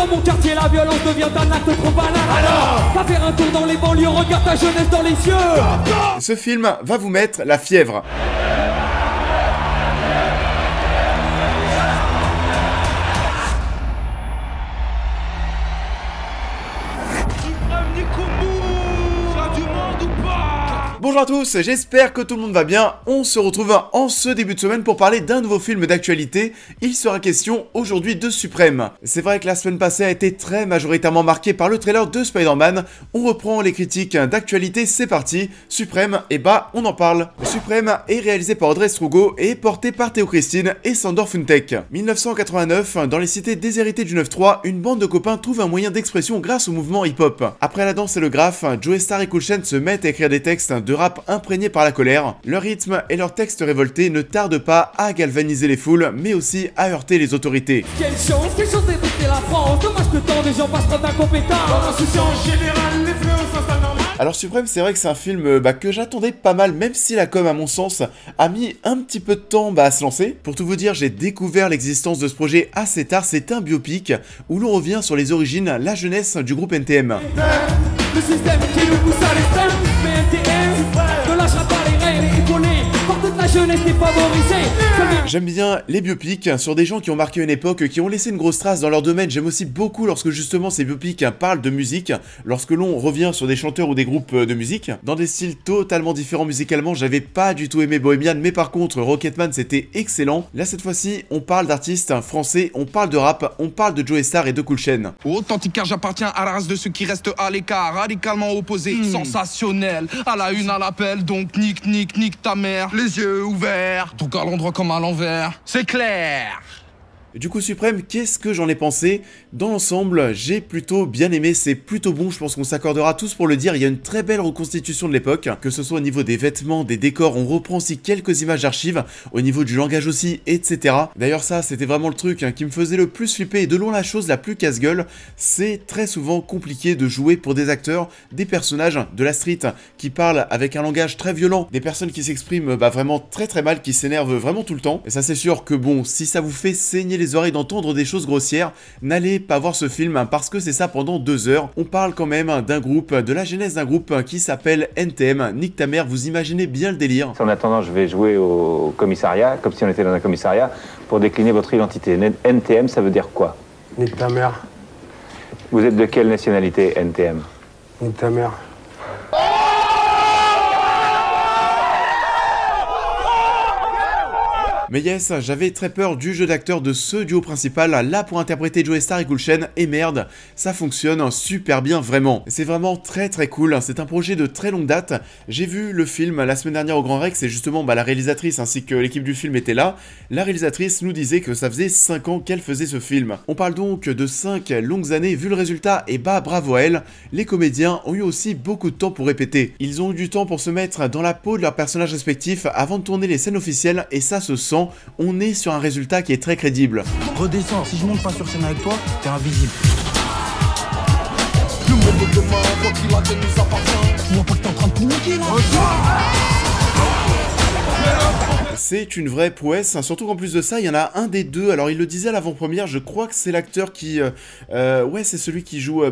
Dans mon quartier, la violence devient un acte trop banal. Alors, va faire un tour dans les banlieues, regarde ta jeunesse dans les yeux. Ce film va vous mettre la fièvre. Bonjour à tous, j'espère que tout le monde va bien. On se retrouve en ce début de semaine pour parler d'un nouveau film d'actualité. Il sera question aujourd'hui de Suprême. C'est vrai que la semaine passée a été très majoritairement marquée par le trailer de Spider-Man. On reprend les critiques d'actualité, c'est parti. Suprême, et bah on en parle. Suprême est réalisé par Audrey Strugo et porté par Théo Christine et Sandor Funtek. 1989, dans les cités déshéritées du 9-3, une bande de copains trouve un moyen d'expression grâce au mouvement hip-hop. Après la danse et le graphe, Joey Starr et Cool Chain se mettent à écrire des textes de rap imprégnés par la colère. Leur rythme et leurs textes révoltés ne tardent pas à galvaniser les foules, mais aussi à heurter les autorités. Quelle chance d'éviter la France. Dommage que tant de gens passent trop d'incompétents. Dans l'insouciance générale, les fléaux s'installent normal. Alors Suprême, c'est vrai que c'est un film que j'attendais pas mal, même si la com, à mon sens, a mis un petit peu de temps à se lancer. Pour tout vous dire, j'ai découvert l'existence de ce projet assez tard. C'est un biopic où l'on revient sur les origines, la jeunesse du groupe NTM. Le système qui nous pousse à l'extrême, mais NTM ne lâchera pas les rênes épaulés par toute la jeunesse défavorisée. J'aime bien les biopics sur des gens qui ont marqué une époque, qui ont laissé une grosse trace dans leur domaine. J'aime aussi beaucoup lorsque justement ces biopics parlent de musique, lorsque l'on revient sur des chanteurs ou des groupes de musique, dans des styles totalement différents musicalement. J'avais pas du tout aimé Bohemian, mais par contre Rocketman c'était excellent. Là cette fois-ci, on parle d'artistes français, on parle de rap, on parle de Joey Starr et de Cool Chain. Authentique car j'appartiens à la race de ceux qui restent à l'écart, radicalement opposés, sensationnel, à la une à l'appel, donc nique ta mère, les yeux ouverts, donc à l'endroit comme à l'envers, c'est clair. Du coup Suprême, qu'est-ce que j'en ai pensé? Dans l'ensemble, j'ai plutôt bien aimé, c'est plutôt bon, je pense qu'on s'accordera tous pour le dire. Il y a une très belle reconstitution de l'époque, que ce soit au niveau des vêtements, des décors, on reprend aussi quelques images d'archives, au niveau du langage aussi, etc. D'ailleurs ça, c'était vraiment le truc qui me faisait le plus flipper, et de loin la chose la plus casse-gueule, c'est très souvent compliqué de jouer pour des acteurs, des personnages de la street, qui parlent avec un langage très violent, des personnes qui s'expriment vraiment très mal, qui s'énervent vraiment tout le temps. Et ça c'est sûr que bon, si ça vous fait saigner les oreilles d'entendre des choses grossières, n'allez pas voir ce film parce que c'est ça pendant 2 heures. On parle quand même d'un groupe, de la genèse d'un groupe qui s'appelle NTM. Nique ta mère, vous imaginez bien le délire. En attendant, je vais jouer au commissariat, comme si on était dans un commissariat, pour décliner votre identité. NTM, ça veut dire quoi? Nique ta mère. Vous êtes de quelle nationalité, NTM? Nique ta mère. Mais yes, j'avais très peur du jeu d'acteur de ce duo principal, là pour interpréter Joey Starr et Cool Chain, et merde, ça fonctionne super bien vraiment. C'est vraiment très cool, c'est un projet de très longue date. J'ai vu le film la semaine dernière au Grand Rex, et justement la réalisatrice ainsi que l'équipe du film étaient là. La réalisatrice nous disait que ça faisait 5 ans qu'elle faisait ce film. On parle donc de 5 longues années, vu le résultat, et bah bravo à elle. Les comédiens ont eu aussi beaucoup de temps pour répéter. Ils ont eu du temps pour se mettre dans la peau de leurs personnages respectifs avant de tourner les scènes officielles, et ça se sent. On est sur un résultat qui est très crédible. Redescends, si je monte pas sur scène avec toi, t'es invisible. Le monde de demain, quoi qu'il advienne, nous appartient. Tu vois pas que t'es en train de tout niquer là? C'est une vraie prouesse, surtout qu'en plus de ça, il y en a un des deux, alors il le disait à l'avant-première, je crois que c'est l'acteur qui... ouais, c'est celui qui joue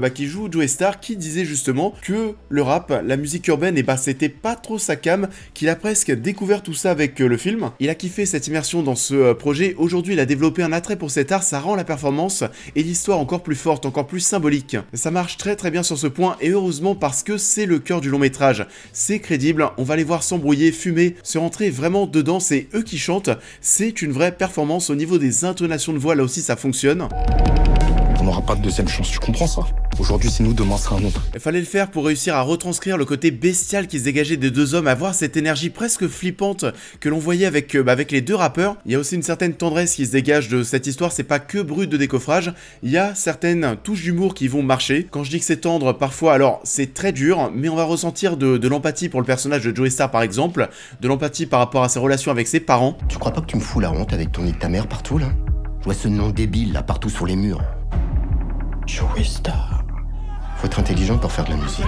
Joey Starr, qui disait justement que le rap, la musique urbaine, et bah c'était pas trop sa came, qu'il a presque découvert tout ça avec le film. Il a kiffé cette immersion dans ce projet, aujourd'hui il a développé un attrait pour cet art, ça rend la performance et l'histoire encore plus forte, encore plus symbolique. Ça marche très bien sur ce point, et heureusement parce que c'est le cœur du long métrage. C'est crédible, on va les voir s'embrouiller, fumer, se rentrer vraiment dedans, c'est eux qui chantent, c'est une vraie performance au niveau des intonations de voix, là aussi ça fonctionne. On n'aura pas de deuxième chance, tu comprends ça? Aujourd'hui c'est nous, demain sera un autre. Il fallait le faire pour réussir à retranscrire le côté bestial qui se dégageait des deux hommes, avoir cette énergie presque flippante que l'on voyait avec les deux rappeurs. Il y a aussi une certaine tendresse qui se dégage de cette histoire, c'est pas que brut de décoffrage, il y a certaines touches d'humour qui vont marcher. Quand je dis que c'est tendre, parfois, alors c'est très dur, mais on va ressentir de l'empathie pour le personnage de Joey Starr par exemple, de l'empathie par rapport à ses relations avec ses parents. Tu crois pas que tu me fous la honte avec ton nique ta mère partout là? Je vois ce nom débile là partout sur les murs. Joey Starr. Faut être intelligent pour faire de la musique.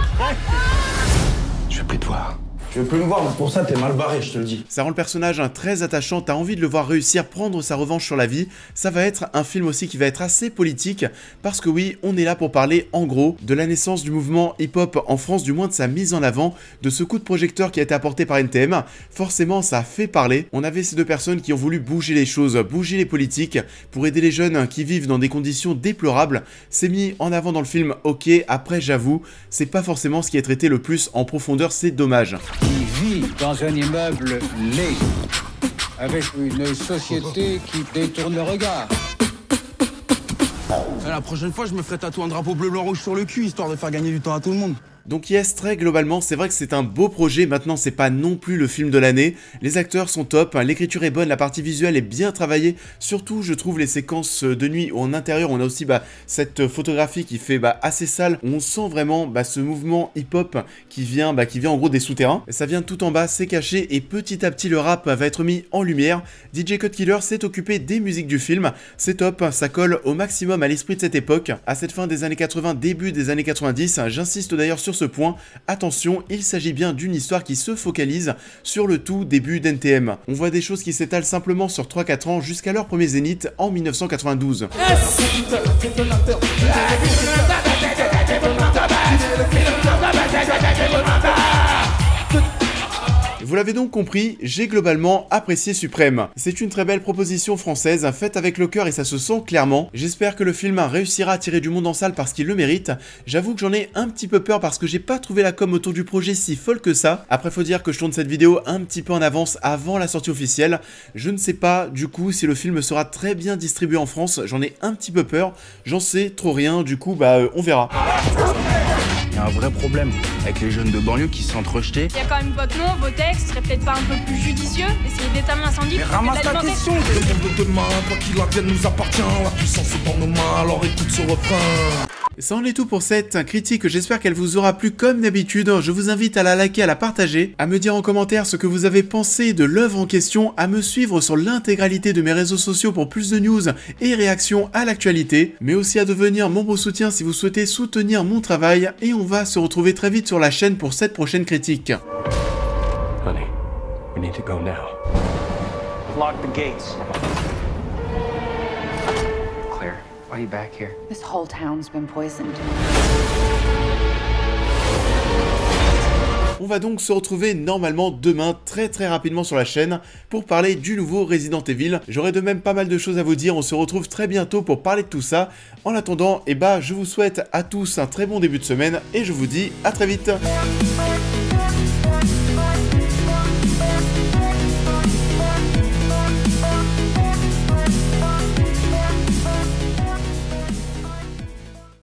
Je veux plus te voir. Tu veux plus me voir, mais pour ça t'es mal barré, je te le dis. Ça rend le personnage très attachant, t'as envie de le voir réussir, prendre sa revanche sur la vie. Ça va être un film aussi qui va être assez politique, parce que oui, on est là pour parler en gros de la naissance du mouvement hip-hop en France, du moins de sa mise en avant, de ce coup de projecteur qui a été apporté par NTM. Forcément, ça a fait parler. On avait ces deux personnes qui ont voulu bouger les choses, bouger les politiques, pour aider les jeunes qui vivent dans des conditions déplorables. C'est mis en avant dans le film, ok, après j'avoue, c'est pas forcément ce qui est traité le plus en profondeur, c'est dommage. Il vit dans un immeuble laid, avec une société qui détourne le regard. La prochaine fois, je me ferai tatouer un drapeau bleu, blanc, rouge sur le cul, histoire de faire gagner du temps à tout le monde. Donc yes, très globalement, c'est vrai que c'est un beau projet, maintenant c'est pas non plus le film de l'année, les acteurs sont top, l'écriture est bonne, la partie visuelle est bien travaillée, surtout je trouve les séquences de nuit où en intérieur on a aussi cette photographie qui fait assez sale, où on sent vraiment ce mouvement hip-hop qui vient en gros des souterrains, ça vient tout en bas, c'est caché et petit à petit le rap va être mis en lumière. DJ Codekiller s'est occupé des musiques du film, c'est top, ça colle au maximum à l'esprit de cette époque, à cette fin des années 80, début des années 90, j'insiste d'ailleurs sur ce point, attention, il s'agit bien d'une histoire qui se focalise sur le tout début d'NTM. On voit des choses qui s'étalent simplement sur 3-4 ans jusqu'à leur premier zénith en 1992. Vous l'avez donc compris, j'ai globalement apprécié Suprême. C'est une très belle proposition française, faite avec le cœur et ça se sent clairement. J'espère que le film réussira à tirer du monde en salle parce qu'il le mérite. J'avoue que j'en ai un petit peu peur parce que j'ai pas trouvé la com autour du projet si folle que ça. Après faut dire que je tourne cette vidéo un petit peu en avance avant la sortie officielle. Je ne sais pas du coup si le film sera très bien distribué en France, j'en ai un petit peu peur. J'en sais trop rien, du coup on verra. Il y a un vrai problème avec les jeunes de banlieue qui se sentent rejetés. Il y a quand même votre nom, vos textes, serait peut-être pas un peu plus judicieux? Essayer d'éteindre l'incendie. Mais ramasse ta question. Le monde de demain, quoi qu'il advienne, nous appartient. La puissance est dans nos mains, alors écoute ce refrain. Ça en est tout pour cette critique, j'espère qu'elle vous aura plu comme d'habitude. Je vous invite à la liker, à la partager, à me dire en commentaire ce que vous avez pensé de l'œuvre en question, à me suivre sur l'intégralité de mes réseaux sociaux pour plus de news et réactions à l'actualité, mais aussi à devenir membre soutien si vous souhaitez soutenir mon travail, et on va se retrouver très vite sur la chaîne pour cette prochaine critique. Honey, we need to go now. Lock the gates. Claire, why are you back here? This whole town's been poisoned. On va donc se retrouver normalement demain très rapidement sur la chaîne pour parler du nouveau Resident Evil. J'aurai de même pas mal de choses à vous dire, on se retrouve très bientôt pour parler de tout ça. En attendant, je vous souhaite à tous un très bon début de semaine et je vous dis à très vite.